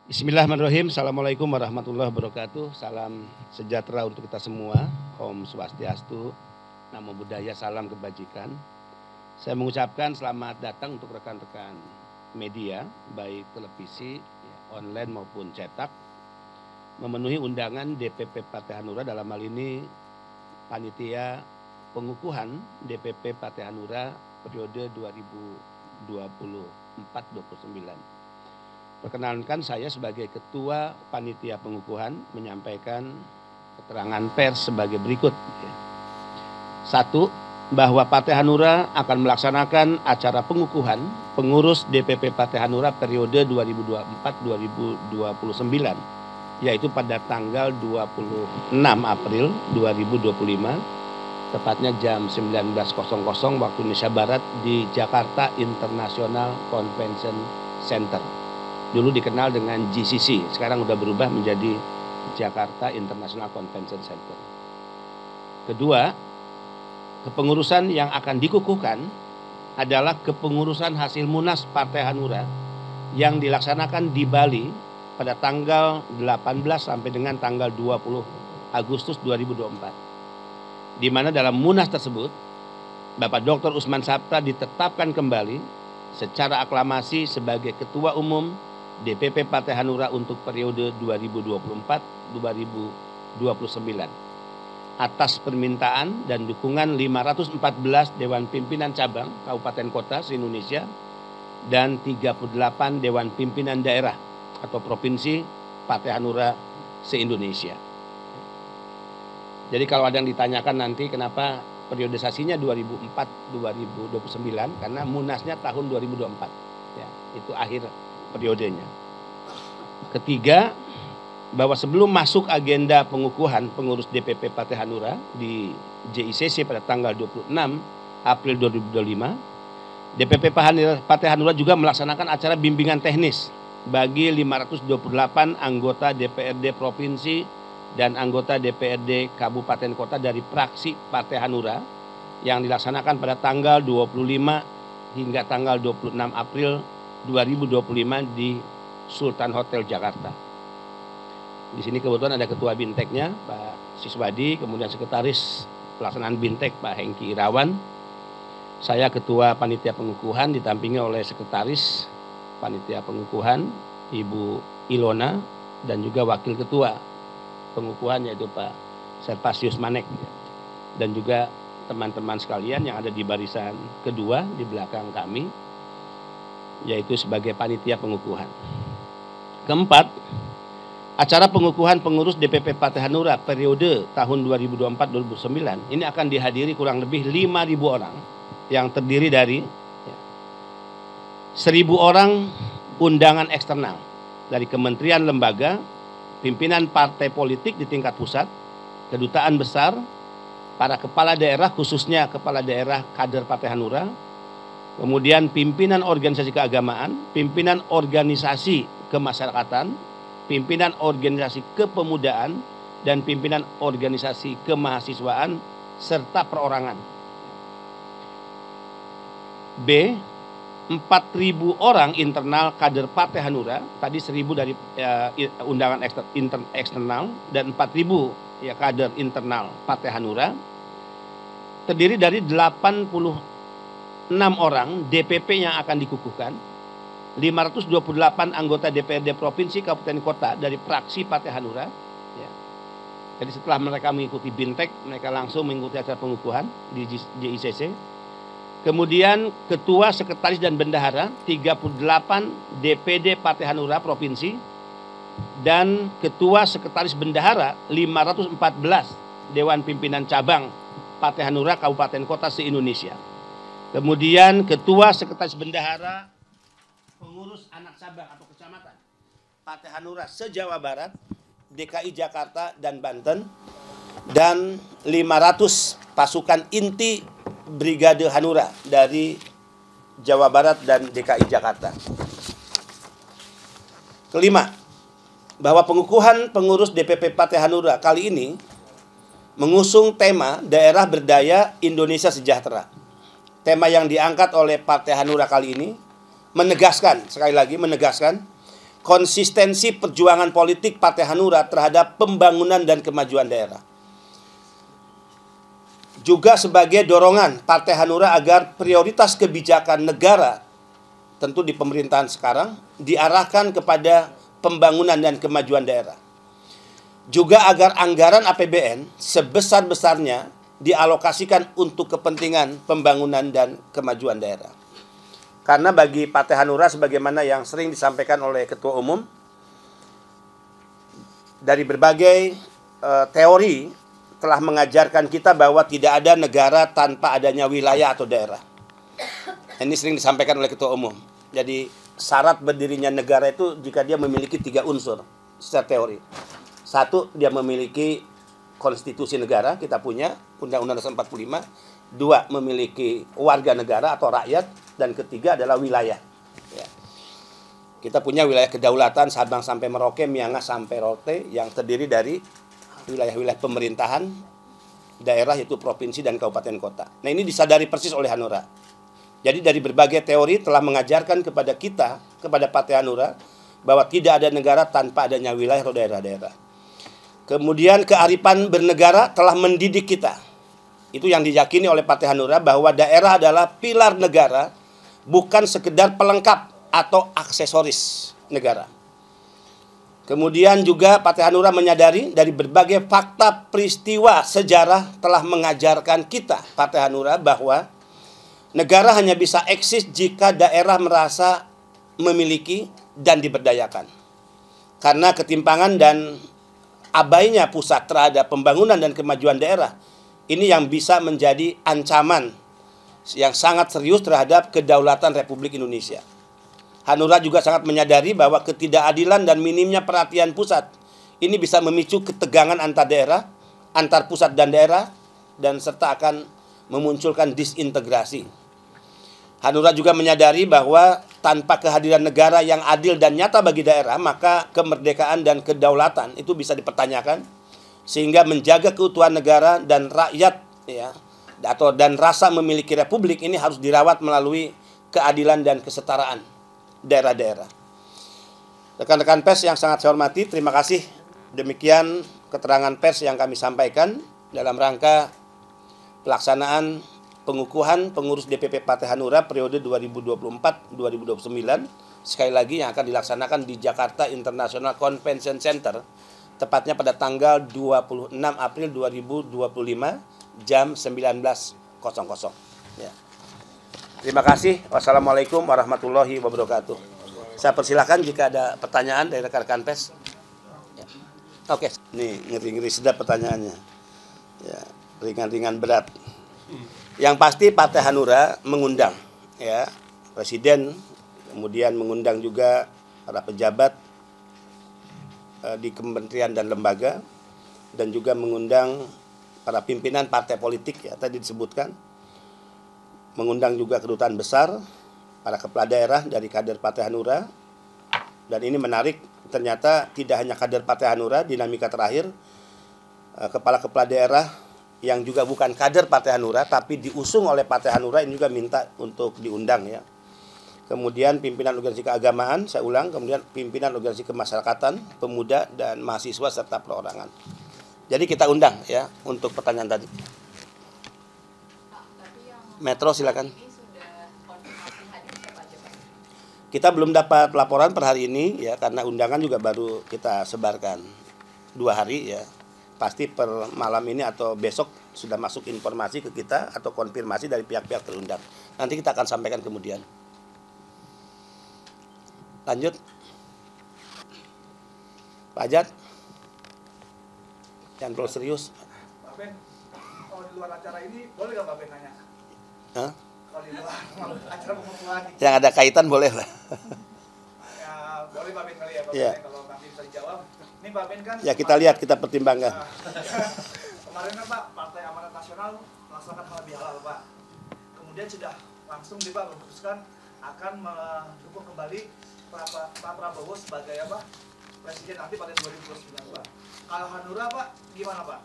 Bismillahirrahmanirrahim. Assalamualaikum warahmatullahi wabarakatuh. Salam sejahtera untuk kita semua. Om Swastiastu, Namo Buddhaya, salam kebajikan. Saya mengucapkan selamat datang untuk rekan-rekan media, baik televisi, online maupun cetak, memenuhi undangan DPP Partai Hanura, dalam hal ini panitia pengukuhan DPP Partai Hanura periode 2024-29. Perkenalkan, saya sebagai Ketua Panitia Pengukuhan menyampaikan keterangan pers sebagai berikut. Satu, bahwa Partai Hanura akan melaksanakan acara pengukuhan pengurus DPP Partai Hanura periode 2024-2029, yaitu pada tanggal 26 April 2025, tepatnya jam 19.00 waktu Indonesia Barat di Jakarta International Convention Center. Dulu dikenal dengan GCC, sekarang udah berubah menjadi Jakarta International Convention Center. Kedua, kepengurusan yang akan dikukuhkan adalah kepengurusan hasil Munas Partai Hanura yang dilaksanakan di Bali pada tanggal 18 sampai dengan tanggal 20 Agustus 2024. Di mana dalam Munas tersebut, Bapak Dr. Usman Sabta ditetapkan kembali secara aklamasi sebagai Ketua Umum DPP Partai Hanura untuk periode 2024-2029 atas permintaan dan dukungan 514 Dewan Pimpinan Cabang Kabupaten Kota se-Indonesia dan 38 Dewan Pimpinan Daerah atau Provinsi Partai Hanura se-Indonesia. Jadi kalau ada yang ditanyakan nanti kenapa periodisasinya 2004-2029, karena Munasnya tahun 2024, ya, itu akhir periodenya. Ketiga, bahwa sebelum masuk agenda pengukuhan pengurus DPP Partai Hanura di JICC pada tanggal 26 April 2025, DPP Partai Hanura juga melaksanakan acara bimbingan teknis bagi 528 anggota DPRD Provinsi dan anggota DPRD Kabupaten Kota dari praksi Partai Hanura yang dilaksanakan pada tanggal 25 hingga tanggal 26 April 2025 di Sultan Hotel Jakarta. Di sini kebetulan ada Ketua Binteknya Pak Siswadi, kemudian Sekretaris Pelaksanaan Bintek Pak Hengki Irawan. Saya Ketua Panitia Pengukuhan ditampingi oleh Sekretaris Panitia Pengukuhan Ibu Ilona dan juga Wakil Ketua Pengukuhan yaitu Pak Serpasius Manek, dan juga teman-teman sekalian yang ada di barisan kedua di belakang kami, yaitu sebagai panitia pengukuhan. Keempat, acara pengukuhan pengurus DPP Partai Hanura periode tahun 2024-2029 ini akan dihadiri kurang lebih 5.000 orang yang terdiri dari 1.000 orang undangan eksternal dari kementerian lembaga, pimpinan partai politik di tingkat pusat, kedutaan besar, para kepala daerah khususnya kepala daerah kader Partai Hanura, kemudian pimpinan organisasi keagamaan, pimpinan organisasi kemasyarakatan, pimpinan organisasi kepemudaan, dan pimpinan organisasi kemahasiswaan, serta perorangan. B. 4.000 orang internal kader Partai Hanura, tadi 1.000 dari undangan eksternal dan 4.000 kader internal Partai Hanura, terdiri dari 86 orang DPP yang akan dikukuhkan, 528 anggota DPRD Provinsi Kabupaten Kota dari praksi Partai Hanura. Ya. Jadi setelah mereka mengikuti Bintek, mereka langsung mengikuti acara pengukuhan di JICC. Kemudian Ketua, Sekretaris, dan Bendahara 38 DPD Partai Hanura Provinsi, dan Ketua, Sekretaris, Bendahara 514 Dewan Pimpinan Cabang Partai Hanura Kabupaten Kota se-Indonesia. Kemudian Ketua, Sekretaris, Bendahara pengurus anak cabang atau kecamatan Partai Hanura se-Jawa Barat, DKI Jakarta, dan Banten, dan 500 pasukan inti Brigade Hanura dari Jawa Barat dan DKI Jakarta. Kelima, bahwa pengukuhan pengurus DPP Partai Hanura kali ini mengusung tema Daerah Berdaya Indonesia Sejahtera. Tema yang diangkat oleh Partai Hanura kali ini menegaskan, sekali lagi menegaskan, konsistensi perjuangan politik Partai Hanura terhadap pembangunan dan kemajuan daerah. Juga sebagai dorongan Partai Hanura agar prioritas kebijakan negara, tentu di pemerintahan sekarang, diarahkan kepada pembangunan dan kemajuan daerah. Juga agar anggaran APBN sebesar-besarnya dialokasikan untuk kepentingan pembangunan dan kemajuan daerah. Karena bagi Partai Hanura, sebagaimana yang sering disampaikan oleh Ketua Umum, dari berbagai teori telah mengajarkan kita bahwa tidak ada negara tanpa adanya wilayah atau daerah. Ini sering disampaikan oleh Ketua Umum. Jadi syarat berdirinya negara itu jika dia memiliki 3 unsur secara teori. 1, dia memiliki konstitusi negara, kita punya Undang-Undang Dasar 45. 2, memiliki warga negara atau rakyat. Dan ketiga adalah wilayah. Ya. Kita punya wilayah kedaulatan Sabang sampai Merauke, Miangas sampai Rote, yang terdiri dari wilayah-wilayah pemerintahan daerah, yaitu provinsi dan kabupaten kota. Nah, ini disadari persis oleh Hanura. Jadi dari berbagai teori telah mengajarkan kepada kita, kepada Partai Hanura, bahwa tidak ada negara tanpa adanya wilayah atau daerah-daerah. Kemudian kearifan bernegara telah mendidik kita. Itu yang diyakini oleh Partai Hanura, bahwa daerah adalah pilar negara, bukan sekedar pelengkap atau aksesoris negara. Kemudian juga Partai Hanura menyadari dari berbagai fakta peristiwa sejarah telah mengajarkan kita, Partai Hanura, bahwa negara hanya bisa eksis jika daerah merasa memiliki dan diberdayakan. Karena ketimpangan dan abainya pusat terhadap pembangunan dan kemajuan daerah, ini yang bisa menjadi ancaman yang sangat serius terhadap kedaulatan Republik Indonesia. Hanura juga sangat menyadari bahwa ketidakadilan dan minimnya perhatian pusat ini bisa memicu ketegangan antar daerah, antar pusat dan daerah, dan serta akan memunculkan disintegrasi. Hanura juga menyadari bahwa tanpa kehadiran negara yang adil dan nyata bagi daerah, maka kemerdekaan dan kedaulatan itu bisa dipertanyakan, sehingga menjaga keutuhan negara dan rakyat, ya, dan rasa memiliki republik ini harus dirawat melalui keadilan dan kesetaraan daerah-daerah. Rekan-rekan pers yang sangat saya hormati, terima kasih. Demikian keterangan pers yang kami sampaikan dalam rangka pelaksanaan pengukuhan pengurus DPP Partai Hanura periode 2024-2029, sekali lagi yang akan dilaksanakan di Jakarta International Convention Center, tepatnya pada tanggal 26 April 2025 jam 19.00. Ya. Terima kasih. Wassalamualaikum warahmatullahi wabarakatuh. Saya persilahkan jika ada pertanyaan dari rekan-rekan pers. Ya. Oke, nih ngeri-ngeri sedap pertanyaannya. Ya, ringan-ringan berat. Yang pasti Partai Hanura mengundang, ya, Presiden, kemudian mengundang juga para pejabat di kementerian dan lembaga, dan juga mengundang para pimpinan partai politik, ya, tadi disebutkan, mengundang juga kedutaan besar, para kepala daerah dari kader Partai Hanura. Dan ini menarik, ternyata tidak hanya kader Partai Hanura, dinamika terakhir kepala-kepala daerah yang juga bukan kader Partai Hanura tapi diusung oleh Partai Hanura ini juga minta untuk diundang, ya. Kemudian pimpinan organisasi keagamaan, saya ulang, kemudian pimpinan organisasi kemasyarakatan, pemuda dan mahasiswa serta perorangan. Jadi kita undang, ya, untuk pertanyaan tadi. Metro silakan. Kita belum dapat laporan per hari ini, ya, karena undangan juga baru kita sebarkan 2 hari, ya. Pasti per malam ini atau besok sudah masuk informasi ke kita atau konfirmasi dari pihak-pihak terundang. Nanti kita akan sampaikan kemudian. Lanjut. Pak Ajat. Jangan terlalu serius. Pak Ben, kalau di luar acara ini boleh nggak Pak Ben nanya? Hah? Kalau di luar acara pengukuhan. Yang ada kaitan boleh lah. Ya, boleh Pak Ben kali ya, Pak Ya. Ben, kalau nanti bisa dijawab. Ini Pak Ben kan. Ya, kita lihat, kita pertimbangkan. Kemarin kan Pak, Partai Amanat Nasional melaksanakan halal bihalal Pak. Kemudian sudah langsung nih Pak memutuskan akan mendukung kembali Pak Prabowo sebagai apa? Presiden nanti pada 2029 Pak. Kalau Hanura Pak, gimana Pak?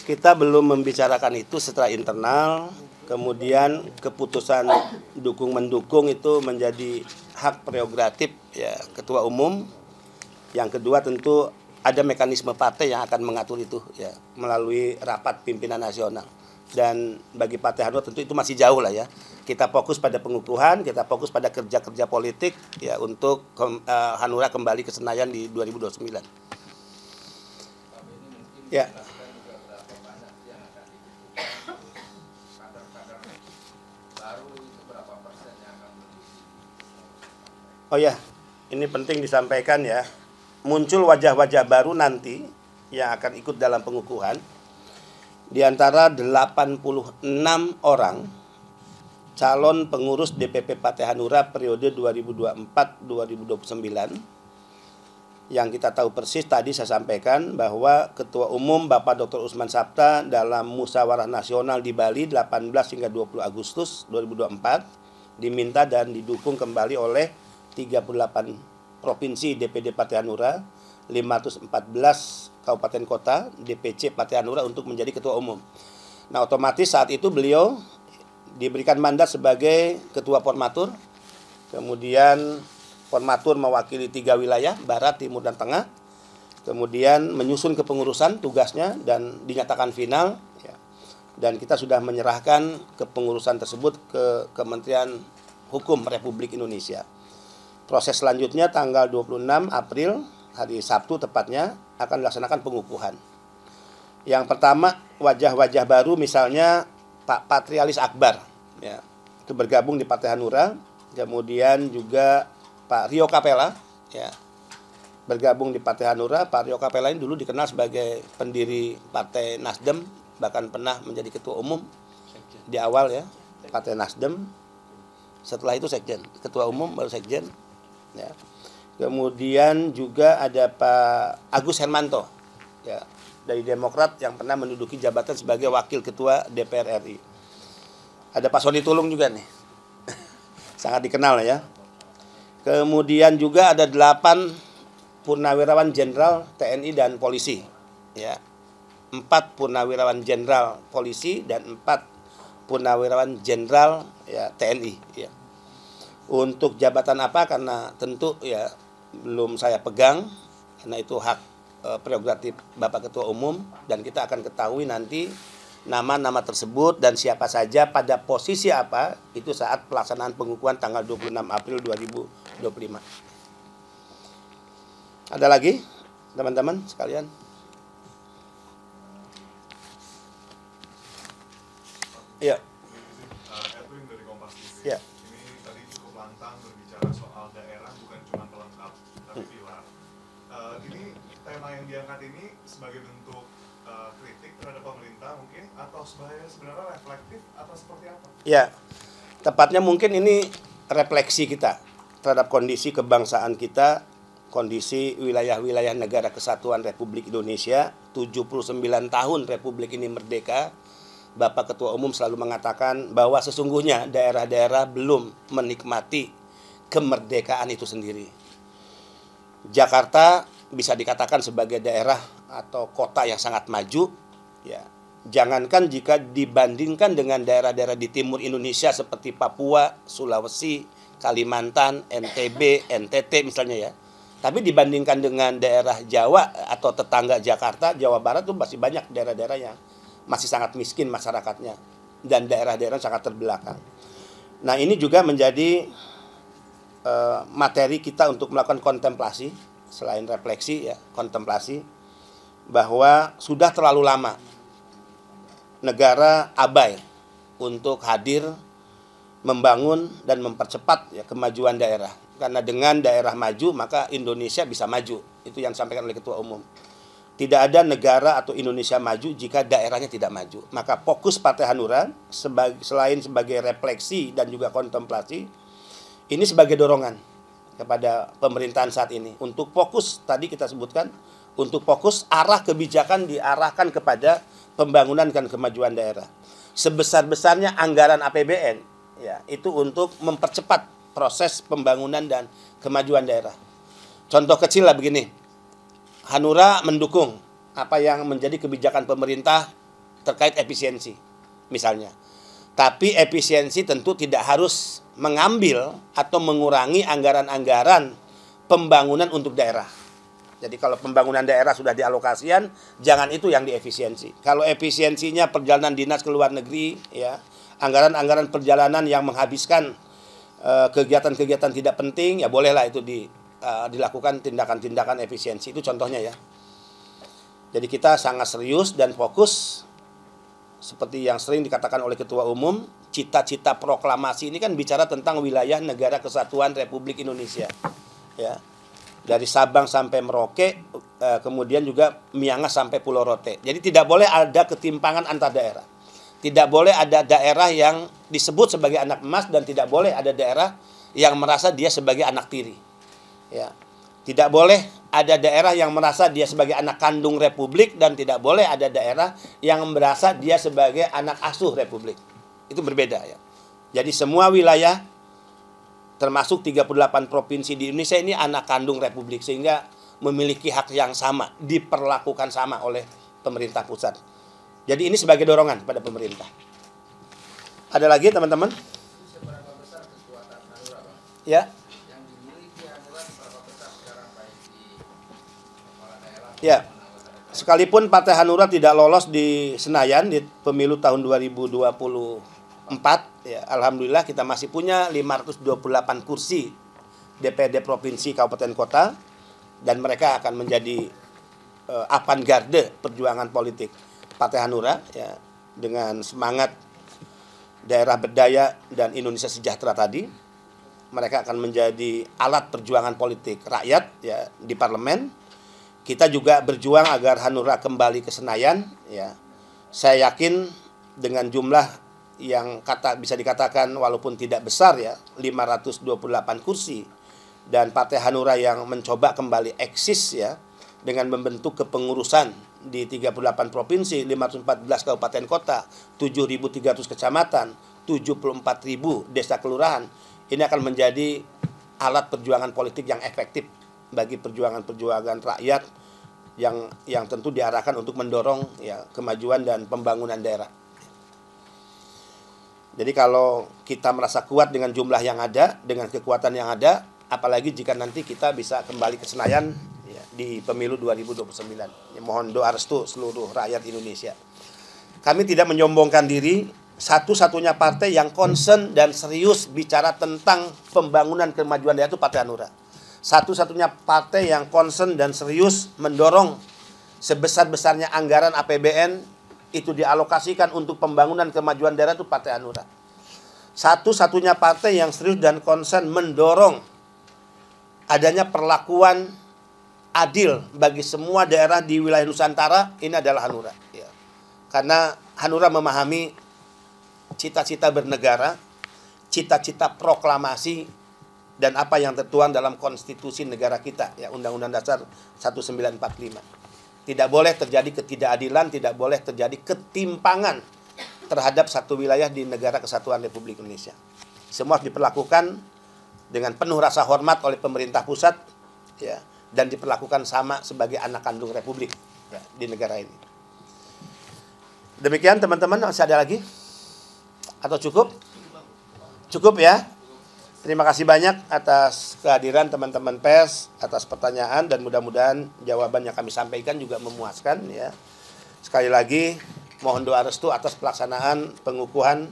Kita belum membicarakan itu secara internal. Kemudian keputusan dukung mendukung itu menjadi hak prerogatif ya ketua umum. Yang kedua tentu ada mekanisme partai yang akan mengatur itu ya melalui rapat pimpinan nasional. Dan bagi Partai Hanura tentu itu masih jauh lah ya. Kita fokus pada pengukuhan, kita fokus pada kerja-kerja politik ya untuk Hanura kembali ke Senayan di 2029. Ya. Oh ya, ini penting disampaikan ya. Muncul wajah-wajah baru nanti yang akan ikut dalam pengukuhan. Di antara 86 orang calon pengurus DPP Partai Hanura periode 2024-2029 yang kita tahu persis tadi saya sampaikan bahwa Ketua Umum Bapak Dr. Usman Sabta dalam musyawarah nasional di Bali 18 hingga 20 Agustus 2024 diminta dan didukung kembali oleh 38 provinsi DPD Partai Hanura, 514 kabupaten kota DPC Partai Hanura untuk menjadi ketua umum. Nah, otomatis saat itu beliau diberikan mandat sebagai ketua formatur. Kemudian formatur mewakili 3 wilayah, barat, timur, dan tengah. Kemudian menyusun kepengurusan tugasnya dan dinyatakan final ya. Dan kita sudah menyerahkan kepengurusan tersebut ke Kementerian Hukum Republik Indonesia. Proses selanjutnya tanggal 26 April, hari Sabtu tepatnya, akan dilaksanakan pengukuhan. Yang pertama, wajah-wajah baru misalnya Pak Patrialis Akbar, ya, itu bergabung di Partai Hanura. Kemudian juga Pak Rio Capella, ya, bergabung di Partai Hanura. Pak Rio Capella ini dulu dikenal sebagai pendiri Partai Nasdem, bahkan pernah menjadi ketua umum di awal ya, Partai Nasdem. Setelah itu sekjen, ketua umum baru sekjen. Ya. Kemudian juga ada Pak Agus Hermanto ya, dari Demokrat yang pernah menduduki jabatan sebagai Wakil Ketua DPR RI. Ada Pak Sony Tulung juga nih, sangat dikenal ya. Kemudian juga ada 8 purnawirawan jenderal TNI dan polisi, ya, 4 purnawirawan jenderal polisi dan 4 purnawirawan jenderal ya TNI. Ya. Untuk jabatan apa karena tentu ya belum saya pegang karena itu hak prerogatif Bapak Ketua Umum dan kita akan ketahui nanti nama-nama tersebut dan siapa saja pada posisi apa itu saat pelaksanaan pengukuhan tanggal 26 April 2025. Ada lagi teman-teman sekalian? Ya. Edwin dari Kompas TV. Ya. Ini tadi cukup lantang berbicara soal daerah bukan cuma pelengkap tapi pilar. Ini tema yang diangkat ini sebagai bentuk kritik terhadap pemerintah mungkin atau sebenarnya reflektif atau seperti apa? Ya, tepatnya mungkin ini refleksi kita terhadap kondisi kebangsaan kita, kondisi wilayah-wilayah negara kesatuan Republik Indonesia, 79 tahun Republik ini merdeka. Bapak Ketua Umum selalu mengatakan bahwa sesungguhnya daerah-daerah belum menikmati kemerdekaan itu sendiri. Jakarta bisa dikatakan sebagai daerah atau kota yang sangat maju, ya. Jangankan jika dibandingkan dengan daerah-daerah di timur Indonesia seperti Papua, Sulawesi, Kalimantan, NTB, NTT misalnya ya. Tapi dibandingkan dengan daerah Jawa atau tetangga Jakarta, Jawa Barat itu masih banyak daerah-daerah yang masih sangat miskin masyarakatnya dan daerah-daerah sangat terbelakang. Nah, ini juga menjadi materi kita untuk melakukan kontemplasi selain refleksi ya, kontemplasi bahwa sudah terlalu lama negara abai untuk hadir membangun dan mempercepat ya kemajuan daerah. Karena dengan daerah maju maka Indonesia bisa maju. Itu yang disampaikan oleh Ketua Umum. Tidak ada negara atau Indonesia maju jika daerahnya tidak maju. Maka fokus Partai Hanura selain sebagai refleksi dan juga kontemplasi, ini sebagai dorongan kepada pemerintahan saat ini untuk fokus tadi kita sebutkan untuk fokus arah kebijakan diarahkan kepada pembangunan dan kemajuan daerah. Sebesar-besarnya anggaran APBN ya, itu untuk mempercepat proses pembangunan dan kemajuan daerah. Contoh kecil lah begini. Hanura mendukung apa yang menjadi kebijakan pemerintah terkait efisiensi misalnya. Tapi efisiensi tentu tidak harus mengambil atau mengurangi anggaran-anggaran pembangunan untuk daerah. Jadi kalau pembangunan daerah sudah dialokasikan, jangan itu yang diefisiensi. Kalau efisiensinya perjalanan dinas ke luar negeri, ya, anggaran-anggaran perjalanan yang menghabiskan kegiatan-kegiatan tidak penting, ya bolehlah itu dilakukan tindakan-tindakan efisiensi. Itu contohnya ya. Jadi kita sangat serius dan fokus. Seperti yang sering dikatakan oleh Ketua Umum, cita-cita proklamasi ini kan bicara tentang wilayah negara kesatuan Republik Indonesia. Ya. Dari Sabang sampai Merauke, kemudian juga Miangas sampai Pulau Rote. Jadi tidak boleh ada ketimpangan antar daerah. Tidak boleh ada daerah yang disebut sebagai anak emas dan tidak boleh ada daerah yang merasa dia sebagai anak tiri. Ya. Tidak boleh ada daerah yang merasa dia sebagai anak kandung Republik dan tidak boleh ada daerah yang merasa dia sebagai anak asuh Republik. Itu berbeda ya. Jadi semua wilayah termasuk 38 provinsi di Indonesia ini anak kandung Republik sehingga memiliki hak yang sama, diperlakukan sama oleh pemerintah pusat. Jadi ini sebagai dorongan pada pemerintah. Ada lagi teman-teman? Seberapa besar kekuatan Hanura, Bang? Ya. Yang dimiliki Hanura seberapa besar sekarang baik di kepala daerah? Ya. Sekalipun Partai Hanura tidak lolos di Senayan di pemilu tahun 2024, ya, alhamdulillah kita masih punya 528 kursi DPRD provinsi kabupaten kota dan mereka akan menjadi avant-garde perjuangan politik Partai Hanura ya, dengan semangat daerah berdaya dan Indonesia sejahtera tadi. Mereka akan menjadi alat perjuangan politik rakyat ya di parlemen. Kita juga berjuang agar Hanura kembali ke Senayan ya. Saya yakin dengan jumlah yang bisa dikatakan walaupun tidak besar ya, 528 kursi dan Partai Hanura yang mencoba kembali eksis ya dengan membentuk kepengurusan di 38 provinsi, 514 kabupaten kota, 7.300 kecamatan, 74.000 desa kelurahan. Ini akan menjadi alat perjuangan politik yang efektif bagi perjuangan-perjuangan rakyat yang tentu diarahkan untuk mendorong ya kemajuan dan pembangunan daerah. Jadi kalau kita merasa kuat dengan jumlah yang ada, dengan kekuatan yang ada, apalagi jika nanti kita bisa kembali ke Senayan ya, di pemilu 2029. Ya, mohon doa restu seluruh rakyat Indonesia. Kami tidak menyombongkan diri, satu-satunya partai yang concern dan serius bicara tentang pembangunan kemajuan daerah itu Partai Hanura. Satu-satunya partai yang concern dan serius mendorong sebesar-besarnya anggaran APBN itu dialokasikan untuk pembangunan kemajuan daerah itu Partai Hanura. Satu-satunya partai yang serius dan concern mendorong adanya perlakuan adil bagi semua daerah di wilayah Nusantara, ini adalah Hanura. Ya. Karena Hanura memahami cita-cita bernegara, cita-cita proklamasi, dan apa yang tertuang dalam konstitusi negara kita, ya Undang-Undang Dasar 1945. Tidak boleh terjadi ketidakadilan, tidak boleh terjadi ketimpangan terhadap satu wilayah di negara kesatuan Republik Indonesia. Semua diperlakukan dengan penuh rasa hormat oleh pemerintah pusat, ya, dan diperlakukan sama sebagai anak kandung Republik ya, di negara ini. Demikian teman-teman, masih ada lagi? Atau cukup? Cukup ya? Terima kasih banyak atas kehadiran teman-teman pers, atas pertanyaan dan mudah-mudahan jawaban yang kami sampaikan juga memuaskan ya. Sekali lagi mohon doa restu atas pelaksanaan pengukuhan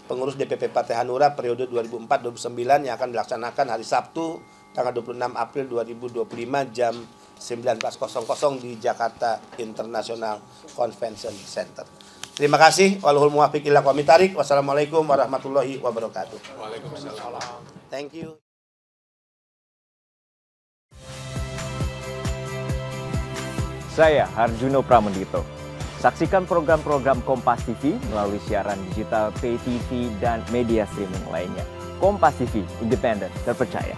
pengurus DPP Partai Hanura periode 2004-2009 yang akan dilaksanakan hari Sabtu tanggal 26 April 2025 jam 19.00 di Jakarta International Convention Center. Terima kasih. Wallahul muwaffiq ila aqwamit thariq. Wassalamualaikum warahmatullahi wabarakatuh. Waalaikumsalam. Thank you. Saya Harjuno Pramendito. Saksikan program-program Kompas TV melalui siaran digital, pay TV, dan media streaming lainnya. Kompas TV, independen, terpercaya.